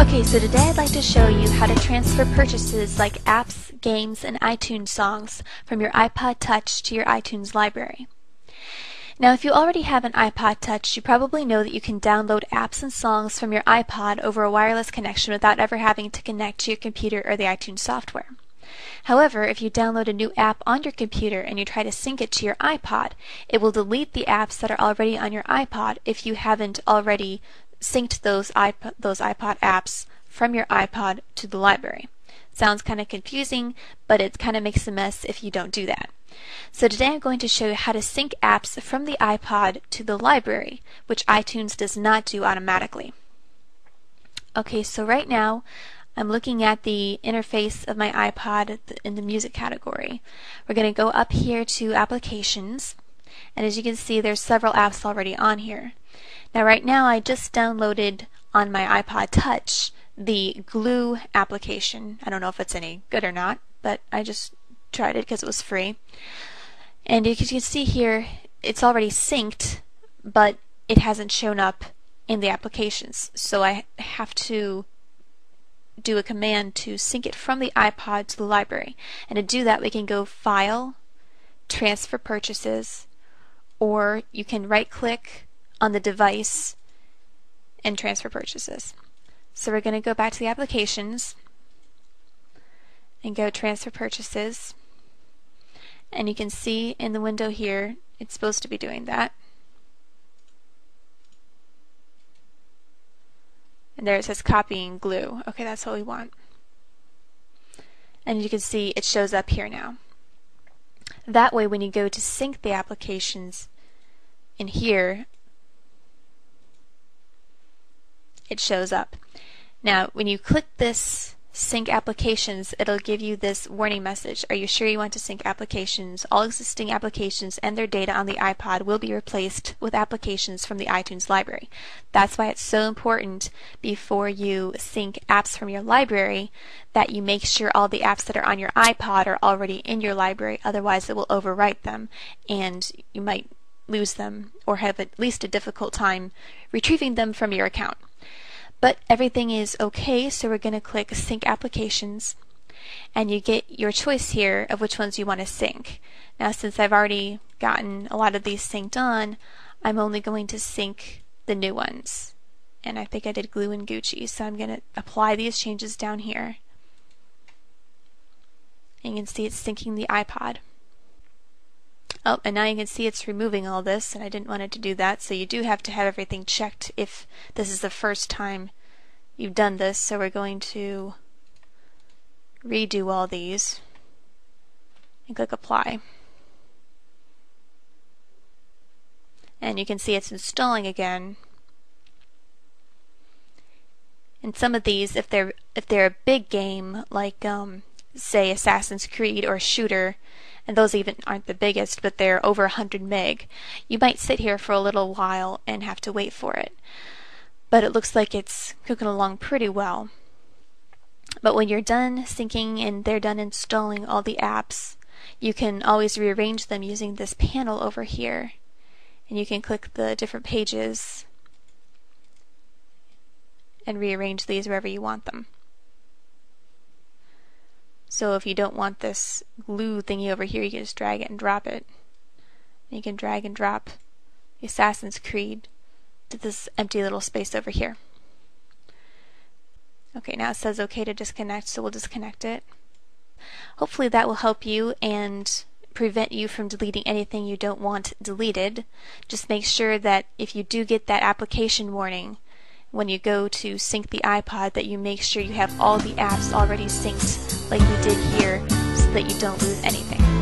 Okay, so today I'd like to show you how to transfer purchases like apps, games, and iTunes songs from your iPod Touch to your iTunes library. Now, if you already have an iPod Touch, you probably know that you can download apps and songs from your iPod over a wireless connection without ever having to connect to your computer or the iTunes software. However, if you download a new app on your computer and you try to sync it to your iPod, it will delete the apps that are already on your iPod if you haven't already synced those iPod apps from your iPod to the library. Sounds kind of confusing, but it kind of makes a mess if you don't do that. So today I'm going to show you how to sync apps from the iPod to the library, which iTunes does not do automatically. Okay, so right now I'm looking at the interface of my iPod in the music category. We're going to go up here to Applications, and as you can see there's several apps already on here. Now right now I just downloaded on my iPod Touch the Glue application. I don't know if it's any good or not, but I just tried it because it was free. And as you can see here, it's already synced, but it hasn't shown up in the applications. So I have to do a command to sync it from the iPod to the library. And to do that, we can go File, Transfer Purchases, or you can right-click on the device and transfer purchases. So we're going to go back to the applications and go transfer purchases, and you can see in the window here it's supposed to be doing that, and there it says copying glue. Okay, that's what we want, and you can see it shows up here now. That way when you go to sync the applications in here, it shows up. Now when you click this sync applications, it'll give you this warning message. Are you sure you want to sync applications? All existing applications and their data on the iPod will be replaced with applications from the iTunes library. That's why it's so important before you sync apps from your library that you make sure all the apps that are on your iPod are already in your library, otherwise it will overwrite them and you might lose them or have at least a difficult time retrieving them from your account. But everything is okay, so we're going to click Sync Applications, and you get your choice here of which ones you want to sync. Now since I've already gotten a lot of these synced on, I'm only going to sync the new ones. And I think I did Glue and Gucci, so I'm going to apply these changes down here. And you can see it's syncing the iPod. Oh, and now you can see it's removing all this, and I didn't want it to do that, so you do have to have everything checked if this is the first time you've done this. So we're going to redo all these and click Apply. And you can see it's installing again. And some of these, if they're a big game like say Assassin's Creed or Shooter, and those even aren't the biggest, but they're over 100 meg, you might sit here for a little while and have to wait for it. But it looks like it's cooking along pretty well. But when you're done syncing and they're done installing all the apps, you can always rearrange them using this panel over here. And you can click the different pages and rearrange these wherever you want them. So if you don't want this glue thingy over here, you can just drag it and drop it. And you can drag and drop the Assassin's Creed to this empty little space over here. Okay, now it says okay to disconnect, so we'll disconnect it. Hopefully that will help you and prevent you from deleting anything you don't want deleted. Just make sure that if you do get that application warning when you go to sync the iPod, that you make sure you have all the apps already synced like we did here so that you don't lose anything.